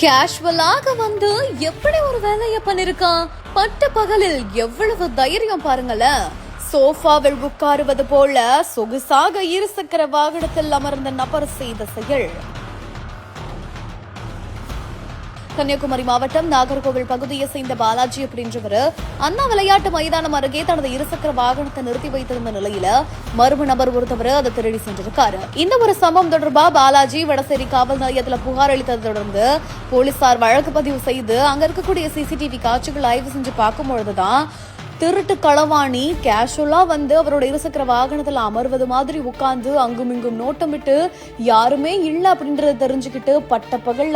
கேஷுவலாக வந்து எப்படி ஒரு வேலைய பண்ணிருக்கான். பட்ட பகலில் எவ்வளவு தைரியம் பாருங்களேன். சோஃபாவில் உட்காருவது போல சொகுசாக இருசக்கர வாகனத்தில் அமர்ந்த நபர் செய்த செயல். கன்னியாகுமரி மாவட்டம் நாகர்கோவில் பகுதியை சேர்ந்த பாலாஜி அப்படின்றவர் அண்ணா விளையாட்டு மைதானம் அருகே தனது இருசக்கர வாகனத்தை நிறுத்தி வைத்திருந்த நிலையில மர்ம நபர் ஒருத்தவர் அதை திருடி சென்றிருக்காரு. இந்த ஒரு சம்பவம் தொடர்பா பாலாஜி வடசேரி காவல் நிலையத்துல புகார் அளித்ததை தொடர்ந்து போலீசார் வழக்கு பதிவு செய்து அங்க இருக்கக்கூடிய சிசிடிவி காட்சிகள் ஆய்வு செஞ்சு பார்க்கும் பொழுதுதான் திருட்டு களவாணி கேஷுவலா வந்து அவரோட இருசக்கர வாகனத்துல அமர்வது மாதிரி உட்கார்ந்து அங்கும் இங்கும் நோட்டமிட்டு யாருமே இல்ல அப்படின்றத தெரிஞ்சுக்கிட்டு பட்ட பகல்